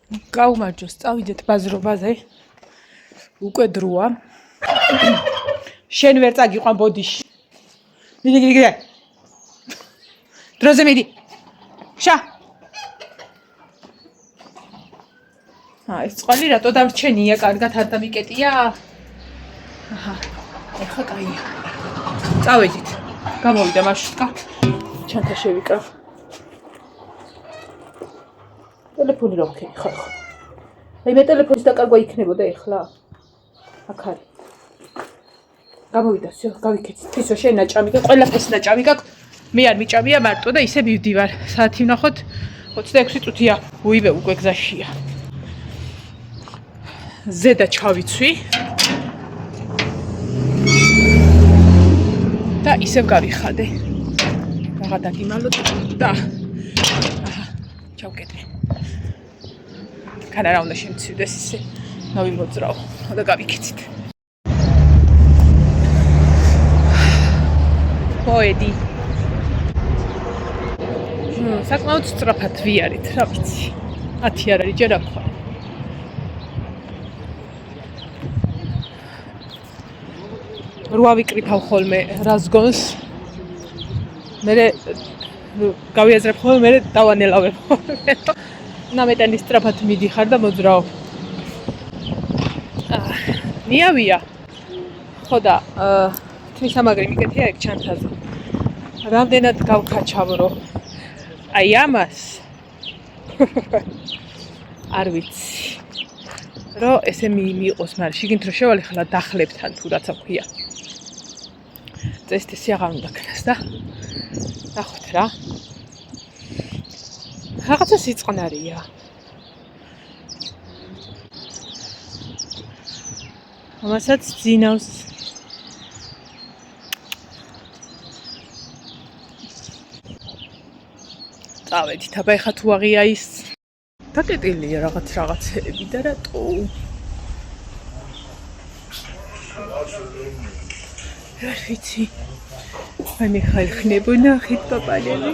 გაუმარჯოს, წავიდეთ ბაზრობაზე. უკვე დროა. შენ ვერ წაგიყვან ბოდიში. მიდი. დროზე მიდი. შა. ეს წყალი რატო დამრჩენია? კარგად არ დამიკეტია? აჰა. ეხა კაია. წავედით. გამოვიდა მარშრუტკა. ჩანთა შევიკრავ. ტელეფონი რა ვქენი, ხო. აი მე ტელეფონის დაკარგვა იქნებოდა ეხლა. აქ არის. გამოვიდა, всё, გავიქეცით. თვისო შენ ნაჭამი გაქვს, ყველაფერს ნაჭამი გაქვს. მე არ მიჭამია მარტო და ისე მივდივარ. საათი ვნახოთ 26 წუთია. უივე უკვე გზაშია. ზედა ჩავიცვი. და ისევ გავიხადე. რაღა დაგიმალოთ და აჰა, ჩავკეტე. კანა რა უნდა შემცივდეს ისე. დავიმოძრავ და გავიქეცით. მოედი. საკმაოდ სწრაფად ვიარით, რა ვიცი. 10 არ არის ჯერ აქვა. რვა ვიკრიფავ ხოლმე რაზგონს. მე გავიაზრებ ხოლმე, მე დავანელავებ ხოლმე. ნამეტანი სწრაფად მიდიხარ და მოძრავ. ნიავია. ხო და თვისამაგრი მიკეთია ეგ ჩანთაზე. რამდენად გავქაჩავრო. აი ამას არ ვიცი. რომ ესე მიიყოს, მაგრამ შიგნით რო შევალე ხლა დახლებთან თუ რაცა ქვია. წესტესი აღარ უნდა ქნას და ნახოთ რა. რაღაცა სიწყნარია. ამასაც ძინავს. წავედით, აბა ეხა თუ აღია ის. დაკეტილია რაღაცეები და რატო? რა ვიცი. აი მე ხალხნებო ნახეთ პაპალები.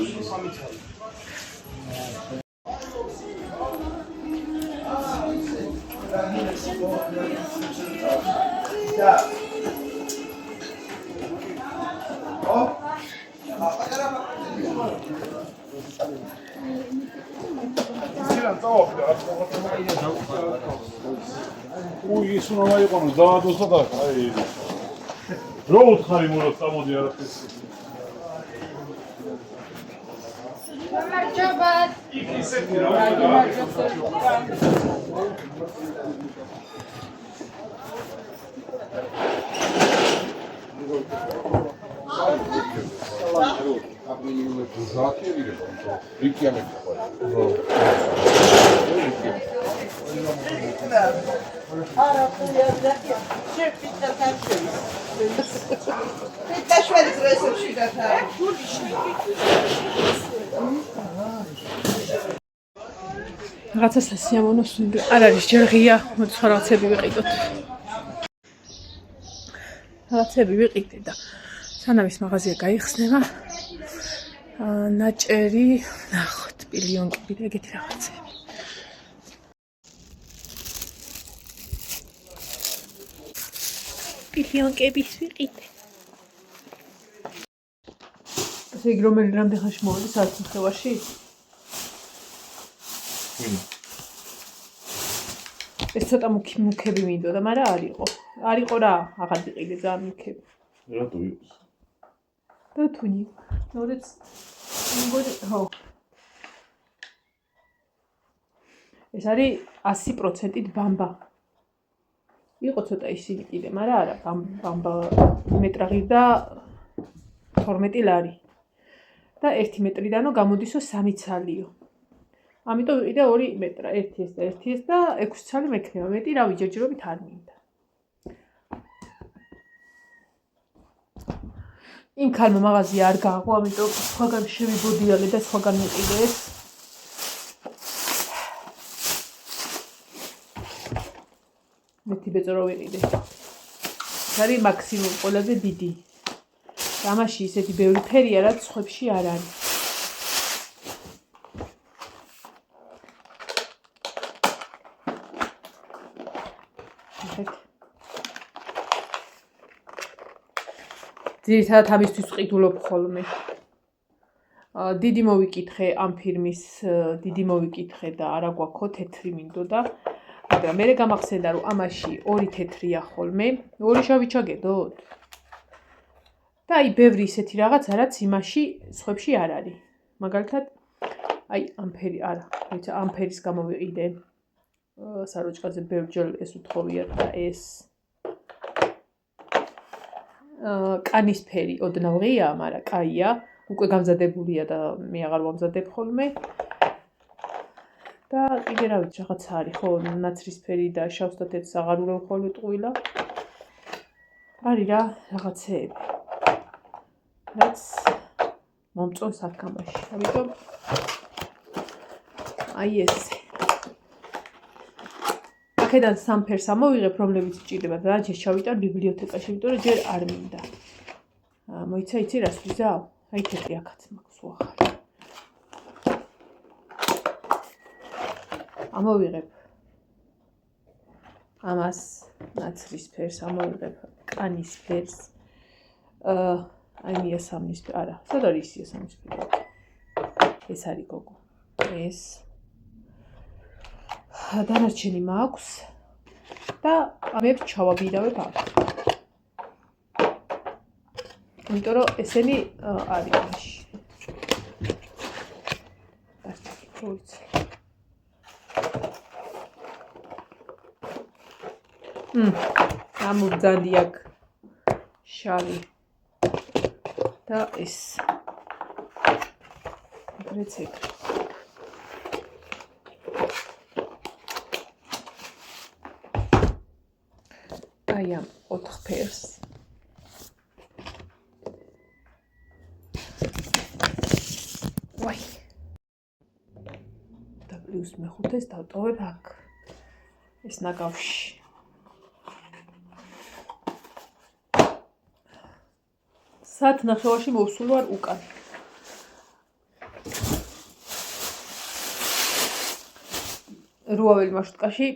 უი, ის უნდა მაიყონოს დაადოსა და აი რო უთხარი მოლოს წამოდი არაფერს. გამარჯობათ. იქ ისეთი რა რაღაცა სასიამოვნო სუნდი არ არის, ჯერ ღია, მოდი სხვა რაღაცები ვიყიდოთ. რაღაცები ვიყიდე და სანამ ის მაღაზია გაიხსნება, ნაჭერი, ნახოთ, პილიონკები და ეგეთი რაღაცები. პილიონკების ვიყიდე. ესე იგი, რომელი რამდენ ხანში მოვიდი საათმხევაში? ეს ცოტა მუქები მინდოდა, მაგრამ არ იყო. არ იყო რა, აღარ ვიყიდე ძალიან მუქები. რატო იყოს? და თუნი. მოდეც მგონი, ხო. ეს არის 100%-ით ბამბა. იყო ცოტა ისინი კიდე, მაგრამ არა, ბამბა მეტრაღი და 12 ლარი. და 1 მეტრიდანო გამოდისო 3 ცალიო. ამიტომ ვიყიდე 2 მეტრა, 1 ეს და 1 ეს და 6 ცალი მექნება. მეტი რავი ჯერჯერობით არ მინდა. იმ ქალმა მაღაზია არ გააღო, ამიტომ სხვაგან შევიბოდიალე და სხვაგან მიყიდე ეს. მეთი ბეწორო ვიყიდე. ეს არის მაქსიმუმ ყველაზე დიდი. ამაში ისეთი ბევრი ფერია, რაც სხვებში არ არის. ძირითადად ამისთვის ვყიდულობ ხოლმე. დიდი მოვიკითხე ამ ფირმის, დიდი მოვიკითხე და არა გვაქვს თეთრი მინდოდა. მაგრამ მე გამახსენდა რომ ამაში ორი თეთრია ხოლმე, ორი შავი ჩაგედოთ. და აი ბევრი ისეთი რაღაცა რაც იმაში სხვებში არ არის. მაგალითად აი ამ ფერი არა, ვიცი ამ ფერის გამოვიყიდე. საროჭხაზე ბევრჯერ ეს უთხოვიათ და ეს კანის ფერი ოდნავ ღია, მაგრამ კაია, უკვე გამზადებულია და მე აღარ ვამზადებ ხოლმე. და კიდე რა ვიცი რაღაცა არის ხო, ნაცრისფერი და შავს და თეთრს აღარ ურევ ხოლმე ტყუილა. არის რა რაღაცეები. რაც მომწონს აქამაში. ამიტომ აი ესე. აქედან სამ ფერს ამოვიღებ, რომლებიც ჭირდება და ჯერ ჩავიტარ ბიბლიოთეკაში, იმიტომ რომ ჯერ არ მინდა. მოიცა იცი რას ვიზავ? აი თეთრი აქაც მაქვს უახალი. ამოვიღებ ამას ნაცრის ფერს, ამოვიღებ კანის ფერს. აი იასამნის არა, სად არის იასამნის ფერი? ეს არის გოგო. ეს დანარჩენი მაქვს და ამებს ჩავაბირავებ აქ. იმიტომ რომ ესენი არის მაშინ. დასწრაფი პროცესი. ამობძანდი აქ შავი და ეს რეცეპტი. აი ამ 4 ფერს ვაი და პლუს მეხუთეს დავტოვებ აქ ეს ნაგავში. საათ ნახევარში მოვსულ ვარ უკან. რუაველი მარშრუტკაში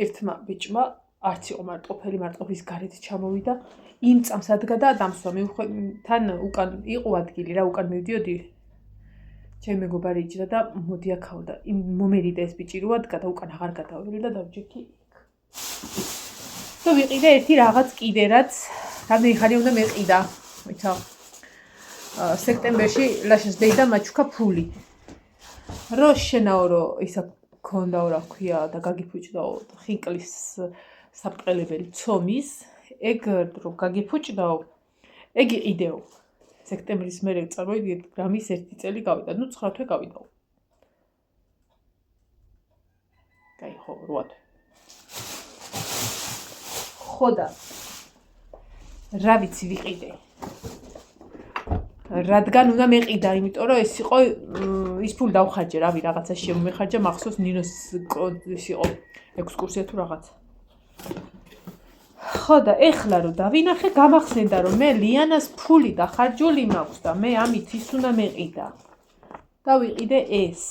ერთმა ბიჭმა არც იყო მარტყოფელი, მარტყოფის გარეთ ჩამოვიდა. იმ წამს ადგა და დამსვა. თან უკან იყო ადგილი რა, უკან მივდიოდი. ჩემი მეგობარი იჭრა და მოდი აქაო და იმ მომერიდა ეს ბიჭი რო ადგა და უკან აღარ გადაველი და დავჯექი იქ. და ვიყიდე ერთი რაღაც კიდე რაც რამდენი ხანი უნდა მეყიდა. მოიცა სექტემბერში ლაშას დეიდა მაჩუქა ფული. რო შენაო რო ისა ქონდაო რა ქვია და გაგიფუჭდაო ხინკლის საფყელებელი ცომის, ეგ რო გაგიფუჭდაო, ეგ იყიდეო. სექტემბრის მერე წარმოიდგინეთ გრამის 1 წელი გავიდა, ნუ 9 თვე გავიდაო. კაი ხო, 8 თვე. ხო და რა ვიცი ვიყიდე. რადგან უნდა მეყიდა, იმიტომ რომ ეს იყო ის ფული დავხარჯე, რავი, რაღაცა შემომეხარჯა, მახსოვს ნინოს ის იყო ექსკურსია თუ რაღაცა. ხო და ეხლა რომ დავინახე, გამახსენდა რომ მე ლიანას ფული დახარჯული მაქვს და მე ამით ის უნდა მეყიდა. და ვიყიდე ეს.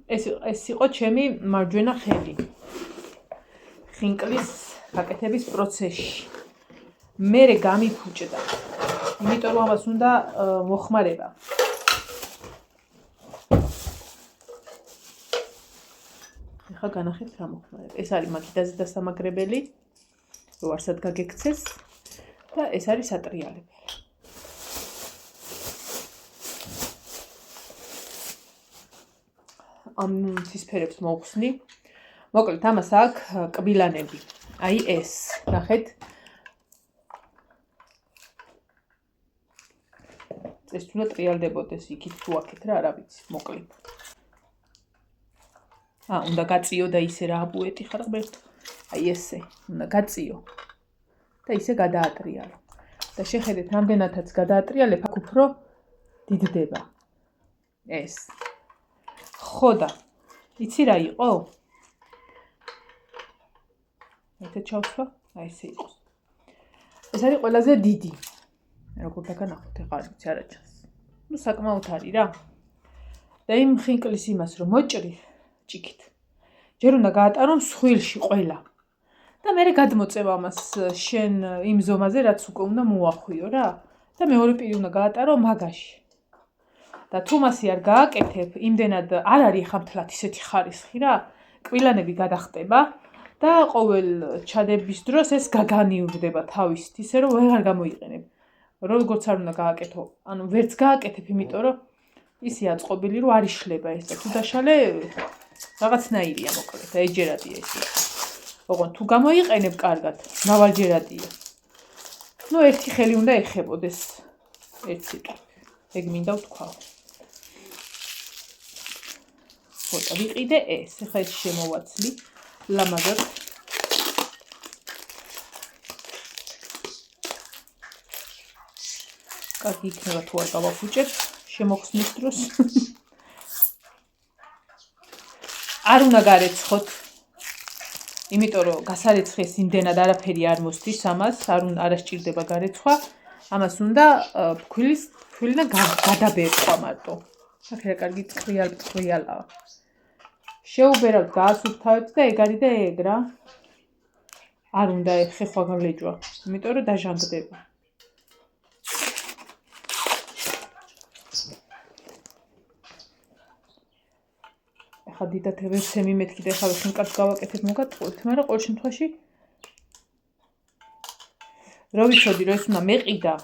ეს იყო ჩემი მარჯვენა ხელი. ხინკლის გაკეთების პროცესში. მერე გამიფუჭდა. იმიტომ რომ ამას უნდა მოხმარება. ეხლა განახეთ რა მოხმარება. ეს არის მაგიდაზე დასამაგრებელი, რო არსად გაგექცეს და ეს არის სატრიალებელი. ამ ცისფერებს მოვხსნი. მოკლედ ამას აქვს კბილანები. აი ეს, ნახეთ. ეს თუნდა ტრიალდებოდეს იქით თუ აქეთ რა, არა ვიცი, მოკლედ. უნდა გაწიო და ისე რა აბუეტი ხარ ღმერთო. აი ესე, უნდა გაწიო და ისე გადაატრიალო. და შეხედეთ, რამდენადაც გადაატრიალებ, აქ უფრო დიდდება. ეს. ხო და იცი რა იყო? ერთად ჩავსვა, აი ესე იყოს. ეს არის ყველაზე დიდი. როგორ დაგანახოთ ეხლა არ ვიცი არა ჩანს. ნუ საკმაოდ არის რა. და იმ ხინკლის იმას რომ მოჭრი ჭიქით. ჯერ უნდა გაატარო მსხვილში ყველა. და მე გადმოწევ ამას შენ იმ ზომაზე რაც უკვე უნდა მოახვიო რა. და მეორე პირი უნდა გაატარო მაგაში. და თუ მასი არ გააკეთებ, იმდენად არ არის ხამთლად ისეთი ხარისხი რა, კბილანები გადახტება და ყოველ ჩადების დროს ეს გაგანიურდება თავისით, ისე რომ ვეღარ გამოიყენებ. როგორც არ უნდა გააკეთო, ანუ ვერც გააკეთებ, იმიტომ რომ ისი აწყობილი რომ არ იშლება ეს და თუ დაშალე რაღაცნაირია მოკლედ, ეჯერადია ეს. ოღონდ თუ გამოიყენებ კარგად, მრავალჯერადია. ნუ ერთი ხელი უნდა ეხებოდეს ერთ სიტყვით. ეგ მინდა ვთქვა. ხოდა ვიყიდე ეს, ახლა ეს შემოვაცლი ლამაზად. კარგი იქნება თუ არ გავაფუჭებ შემოხსნის დროს. არ უნდა გარეცხოთ. იმიტომ რომ გასარეცხეს იმდენად არაფერი არ მოსდის ამას, არ სჭირდება გარეცხვა. ამას უნდა ფქვილიდან გადაბერწყვა მარტო. აქ რა კარგი წვრიალაა. შეუბერავთ, გაასუფთავებთ და ეგ არის და ეგ რა. არ უნდა ხეხვა გავლეჯვა, იმიტომ რომ დაჟანგდება. ახლა დიდათ ვერცემი მეთქი და ახლა ვეხინ კარგ გავაკეთებ მოგატყუებთ, მაგრამ ყოველ შემთხვევაში რო ვიცოდი რომ ეს უნდა მეყიდა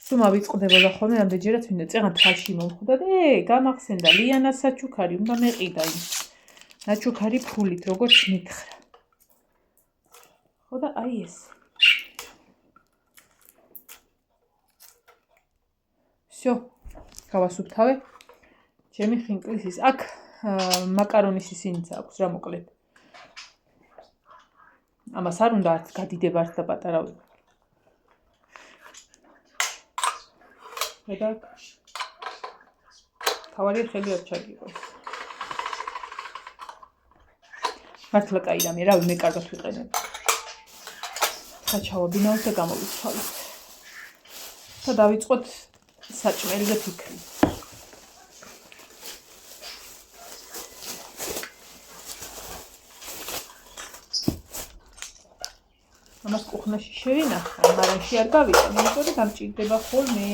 სუმა ვიწყდებოდა ხოლმე რამდენჯერაც მინდა წეღან თვალში მომხვდა და გამახსენდა ლიანას საჩუქარი უნდა მეყიდა ის საჩუქარი ფულით როგორც მითხრა ხო და აი ეს всё გავასუფთავე ჩემი ხინკლის ის აქ მაკარონის ისინიც აქვს რა მოკლედ ამას არ უნდა არც გადიდება არც და პატარა და თავარი ხელი არ ჩაგიყოს მართლა კაი რამე რავი მე კარგად ვიყენებ ხა ჩავაბინავთ და გამოვიცვალოთ და დავიწყოთ საჭმელი და ფიქრი ამას კუხნაში შევინახე, მარანში არ გავიტან, იმიტომ რომ დამჭირდება ხოლმე.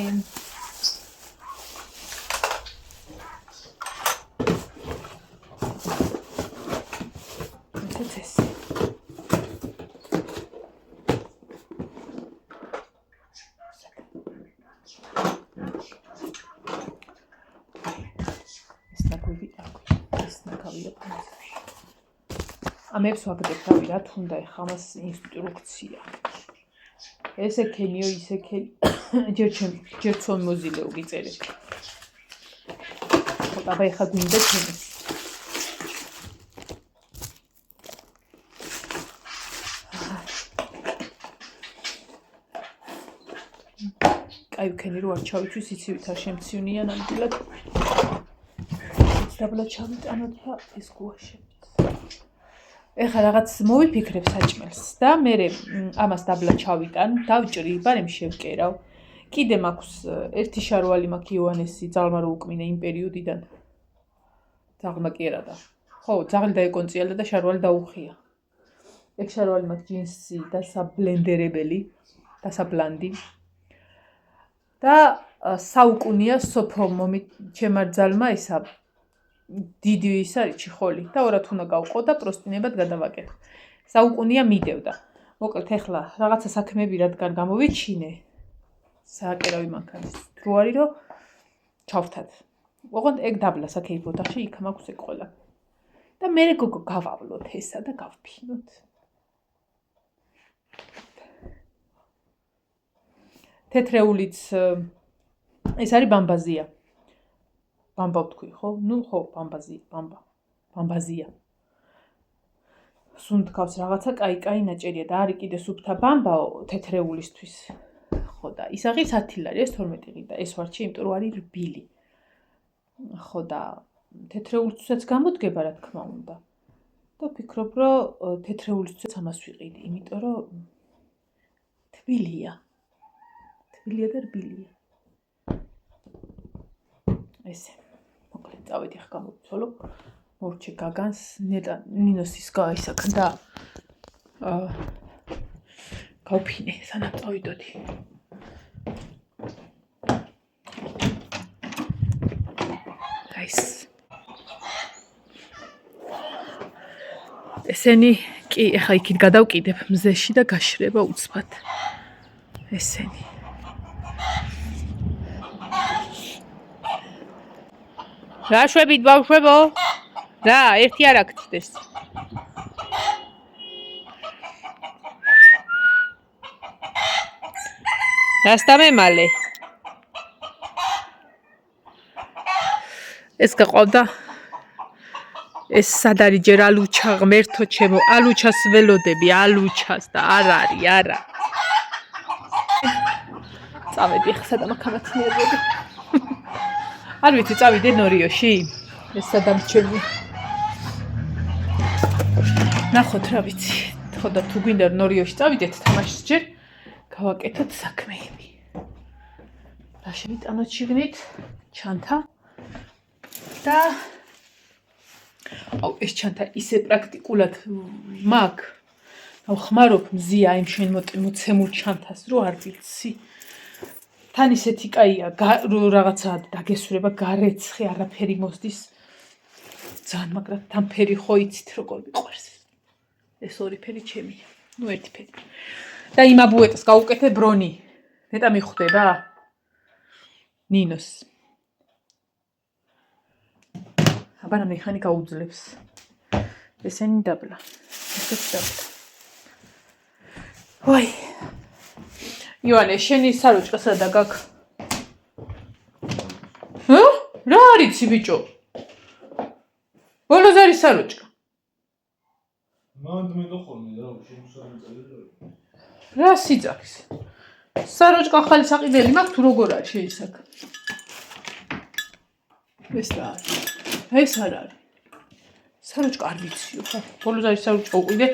ეს ნაგვი ეს ნაკავია პანსაში. ამებს ვაგდებ რავი რა თუნდა ეხა ამას ინსტრუქცია ესე ქენიო ისე ჯერ ცონ მოზილე უგიწერეთ ხოდა ეხა გვინდა ჩემი კაი ვქენი რო არ ჩავითვის იცივით არ შემციუნია ნამდვილად დაბლა ჩავიტანოთ და ეს გუაშე ეხლა რაღაც მოვიფიქრებ საჭმელს და მე ამას დაბლა ჩავიტან, დავჭრი, ბარემ შევკერავ. კიდე მაქვს ერთი შარვალი მაქვს იოანესი ძალმა რო უკმინე იმ პერიოდიდან. ძალმა კი არა და. ხო, ძაღლი დაეკონწიალა და შარვალი დაუხია. ეგ შარვალი მაქვს ჯინსი და საბლენდერებელი და საბლანდი. და საუკუნია სოფო ჩემარ ძალმა ისა დიდი ის არის ჩიხოლი და ორად უნდა გავყო და პროსტინებად გადავაკეთე. საუკუნია მიდევდა. მოკლედ ეხლა რაღაცა საქმეები რადგან გამოვიჩინე. სააკერავი მანქანის დრო არის რომ ჩავთად. ოღონდ ეგ დაბლა საკეიფო ოთახში იქ მაქვს ეგ ყველა. და მე გოგო გავავლოთ ესა და გავფინოთ. თეთრეულიც ეს არის ბამბაზია. ბამბა ვთქვი, ხო? ნუ ხო, ბამბაზია. სუნთქავს რაღაცა კაი ნაჭერია და არის კიდე სუფთა ბამბა თეთრეულისთვის. ხო და ის აღი 10 ლარი, ეს 12 ყიდა. ეს ვარჩი, იმიტომ რომ არის რბილი. ხო და თეთრეულთვისაც გამოდგება, რა თქმა უნდა. და ვფიქრობ, რომ თეთრეულთვისაც ამას ვიყიდი, იმიტომ რომ თბილია. თბილია და რბილია. ესე წავედი ხა გამოვიცვალო მორჩე გაგანს ნინოსის გაისაკ და გავფინე სანამ წავიდოდი ესენი კი ახლა იქით გადავკიდებ მზეში და გაშრება უცბად. ესენი. რა შვებით ბავშვებო? რა, ერთი არ აქცდეს. რას დამემალე? ეს გაყავდა ეს სად არის ჯერ ალუჩა ღმერთო ჩემო ალუჩას ველოდები ალუჩას და არ არის არა წავედი ახლა სადამაქამათნიერები არ ვიცი წავიდე ნორიოში ეს სადამრჩევი ნახოთ რა ვიცი ხო და თუ გვინდა ნორიოში წავიდეთ თამაშს ჯერ გავაკეთოთ საქმეები რა შევიტანოთ შიგნით ჩანთა და აუ ეს ჩანთა ისე პრაქტიკულად მაქვს ხმარობ მზია იმ შენ მოცემულ ჩანთას რო არ ვიცი თან ისეთი კაია რაღაცა დაგესურება გარეცხე არაფერი მოსდის ძალიან მაგრამ თან ფერი ხო იცით როგორ მიყვარს ეს ორი ფერი ჩემია ნუ ერთი ფერი და იმ აბუეტს გავუკეთე ბრონი ნეტა მიხვდება ნინოს აბა მექანი გაუძლებს ესენი დაბლა ესეც დაბლა ვაი ივანე შენი საროჭკა სადა გაკ რა არიცი ბიჭო ბოლოს არის საროჭკა მანდ მე დახოლმე რა შემოსალი წელი რა სიძახის საროჭკა ხალი საყიდელი მაქვს თუ როგორ არის შეისაკ ეს რა არის ეს არ არის საროჭკა არ ვიციო ხო ბოლოს არის საროჭკა უყიდე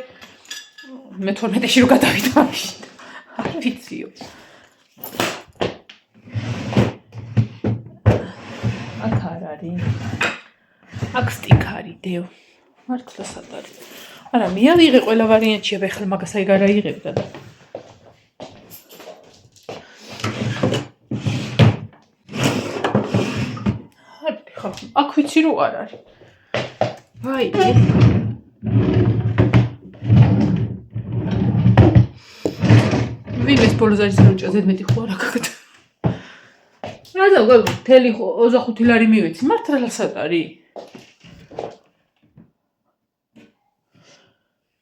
მე 12-ში რო გადავიდა მაშინ არ ვიციო აქ არ არის აქ სტიქარი დევ მართლა სად არის არა მე ავიღე ყველა ვარიანტია ვეხლა მაგას აი გარაიღებდა და აქ ვიცი რო არ არის ვაი ვინმეს ბოლოს არის საროჭკა ზედმეტი ხო არა გაგდა რა და თელი 25 ლარი მივეცი მართლა სად არის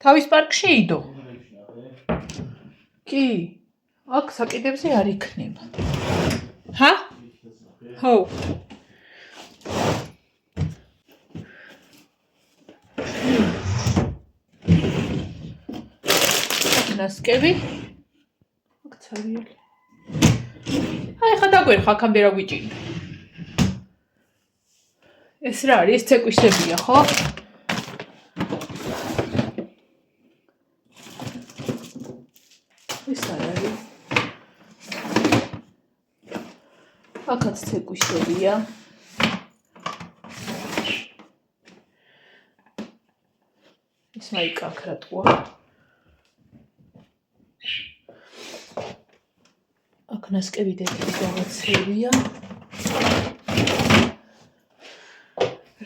თავის პარკში იდო კი აქ საკიდებზე არ იქნება ჰა ხო ნასკევი აქ ცარიელი აი ხა დაგვერხა აქამდე რა გვიჭირდა ეს რა არის ეს ცეკვისებია ხო ეს არ არის აქაც ცეკვისებია ეს მაიკაკრატყვა აქ ნასკევი დედები რაღაცებია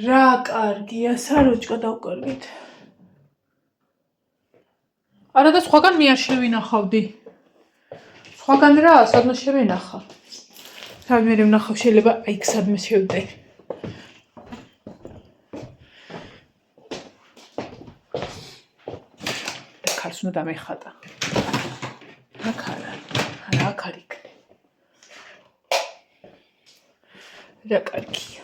რა კარგია საროჭკა დავკარგეთ არა და სხვაგან მე არ შევინახავდი სხვაგან რა სადმე შევინახა თავი მე ვნახავ შეიძლება აი იქ სადმე შევდე და ქარს უნდა დამეხატა აქ არა აქ არ იქნება რა კარგია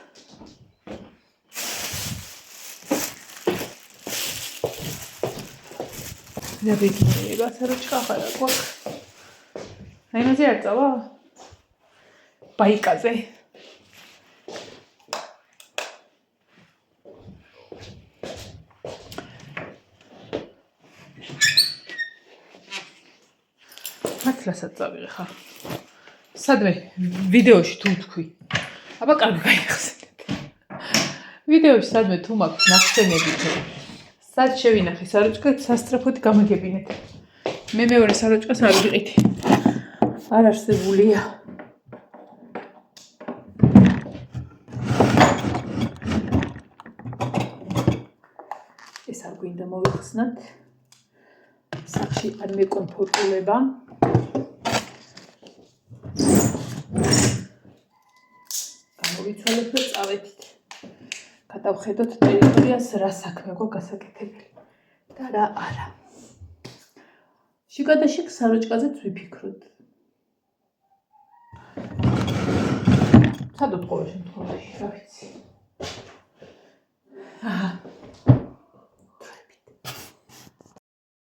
რა ბეგინება საროჭკა ხარა გვაქვს აი მაზე არ წავა ბაიკაზე მართლასაც წავიღე ხა სადმე ვიდეოში თუ თქვი აბა კარგი გაიხსენეთ ვიდეოში სადმე თუ მაქვს ნახსენები სად შევინახე საროჭკა სასტრაფოდ გამაგებინეთ მე მეორე საროჭკას არ ვიყიდი არ არსებულია ეს არ გვინდა მოვიხსნათ. Სახში არ მეკომფორტულება. გამოვიცვალოთ და წავედით. გადავხედოთ ტერიტორიას რა საქმე გვაქვს გასაკეთებელი და რა არა. შიგადაშიგ საროჭკაზეც ვიფიქროთ. სადოთ ყოველ შემთხვევაში, რა ვიცი.